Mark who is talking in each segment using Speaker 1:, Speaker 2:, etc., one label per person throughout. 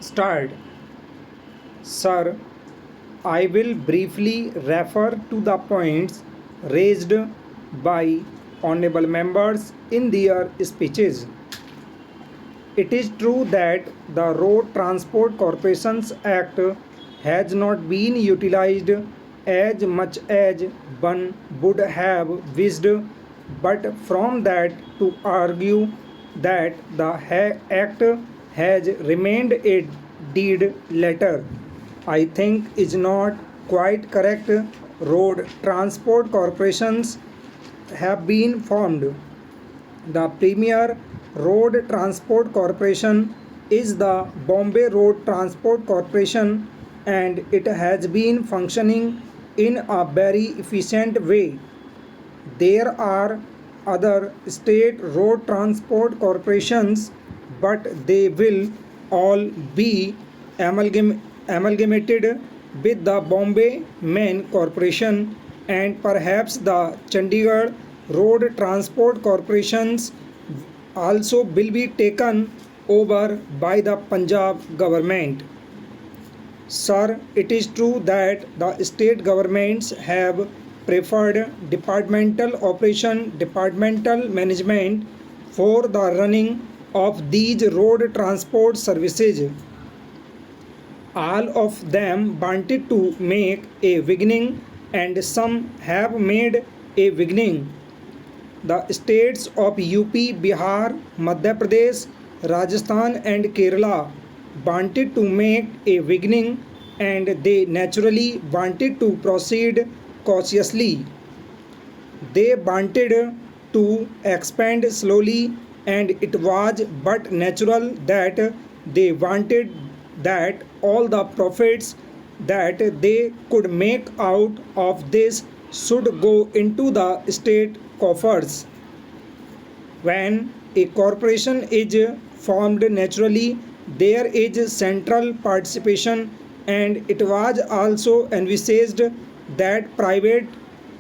Speaker 1: Start. Sir, I will briefly refer to the points raised by honorable members in their speeches. It is true that the Road Transport Corporations Act has not been utilized as much as one would have wished, but from that to argue that the act has remained a dead letter, I think is not quite correct. Road transport corporations have been formed. The premier road transport corporation is the Bombay Road Transport Corporation, and it has been functioning in a very efficient way. There are other state road transport corporations, but they will all be amalgamated with the Bombay Main Corporation, and perhaps the Chandigarh Road Transport Corporations also will be taken over by the Punjab government. Sir, it is true that the state governments have preferred departmental operation, departmental management for the running of these road transport services. All of them wanted to make a beginning, and some have made a beginning. The states of UP, Bihar, Madhya Pradesh, Rajasthan, and Kerala wanted to make a beginning, and they naturally wanted to proceed cautiously. They wanted to expand slowly, and it was but natural that they wanted that all the profits that they could make out of this should go into the state coffers. When a corporation is formed naturally, there is central participation, and it was also envisaged that private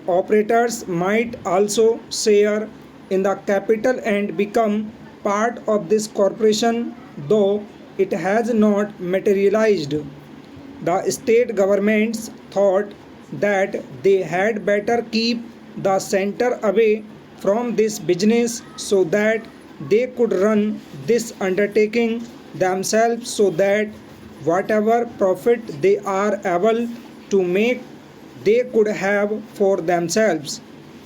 Speaker 1: operators might also share in the capital and become part of this corporation, though it has not materialized. The state governments thought that they had better keep the center away from this business so that they could run this undertaking themselves, so that whatever profit they are able to make they could have for themselves.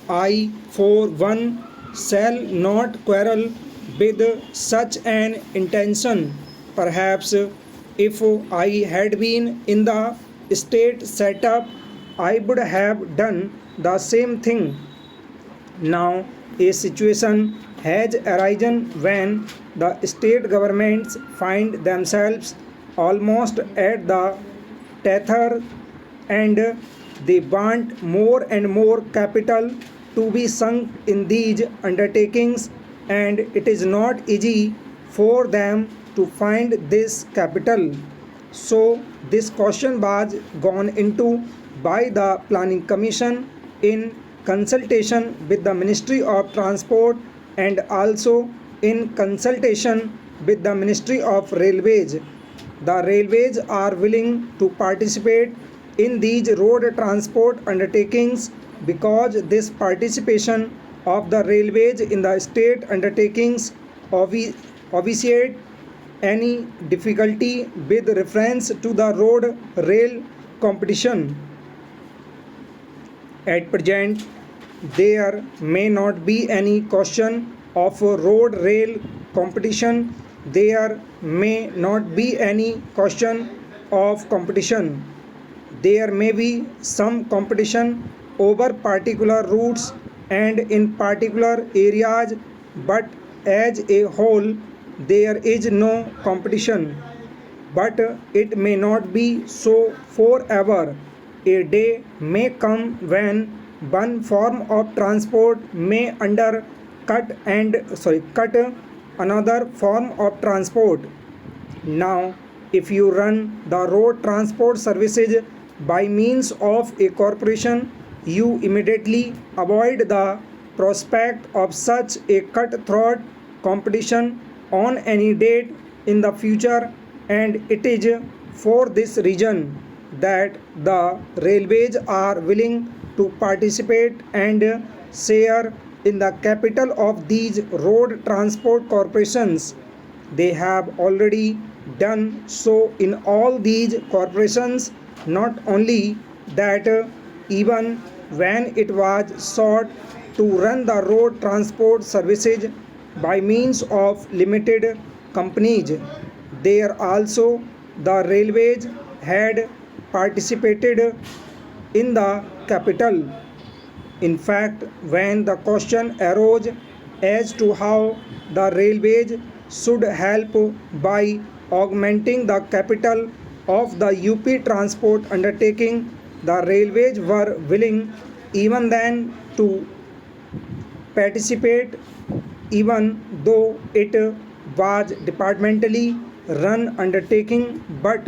Speaker 1: I, for one, shall not quarrel with such an intention. Perhaps if I had been in the state setup, I would have done the same thing. Now, a situation has arisen when the state governments find themselves almost at the tether, and they want more and more capital to be sunk in these undertakings, and it is not easy for them to find this capital. So, this question was gone into by the Planning Commission in consultation with the Ministry of Transport, and also in consultation with the Ministry of Railways. The railways are willing to participate in these road transport undertakings because this participation of the railways in the state undertakings obviate any difficulty with reference to the road rail competition. At present, there may not be any question of road rail competition. There may not be any question of competition. There may be some competition over particular routes and in particular areas, but as a whole, there is no competition. But it may not be so forever. A day may come when one form of transport may cut another form of transport. Now, if you run the road transport services by means of a corporation, you immediately avoid the prospect of such a cutthroat competition on any date in the future. and it is for this reason that the railways are willing to participate and share in the capital of these road transport corporations. They have already done so in all these corporations. Not only that, even when it was sought to run the road transport services by means of limited companies, there also the railways had participated in the capital. In fact, when the question arose as to how the railways should help by augmenting the capital of the UP transport undertaking, the railways were willing even then to participate, even though it was departmentally run undertaking, but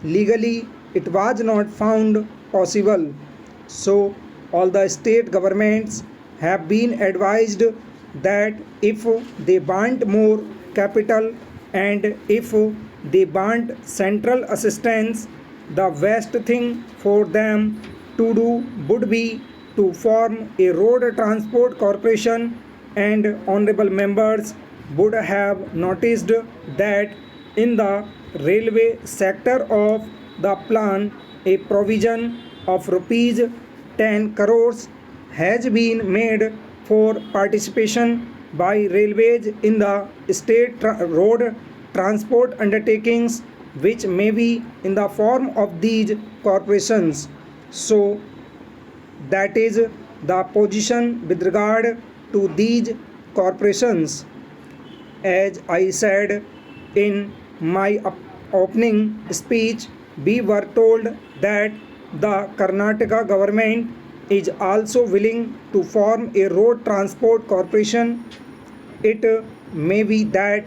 Speaker 1: legally it was not found possible. So all the state governments have been advised that if they want more capital and if they want central assistance, the best thing for them to do would be to form a road transport corporation, and honorable members would have noticed that in the railway sector of the plan a provision of rupees 10 crores has been made for participation by railways in the road transport undertakings, which may be in the form of these corporations. So that is the position with regard to these corporations. As I said in my opening speech, we were told that the Karnataka government is also willing to form a road transport corporation. It may be that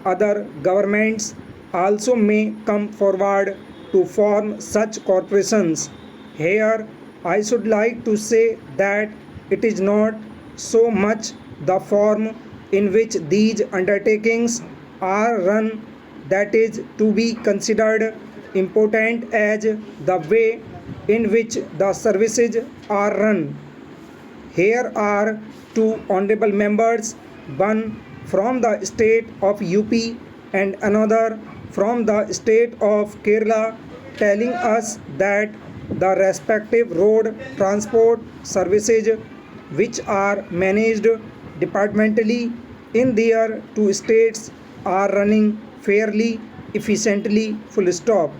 Speaker 1: other governments also may come forward to form such corporations. Here, I should like to say that it is not so much the form in which these undertakings are run that is to be considered important as the way in which the services are run. Here are two honorable members, one from the state of UP and another from the state of Kerala, telling us that the respective road transport services which are managed departmentally in their two states are running fairly, efficiently, full stop.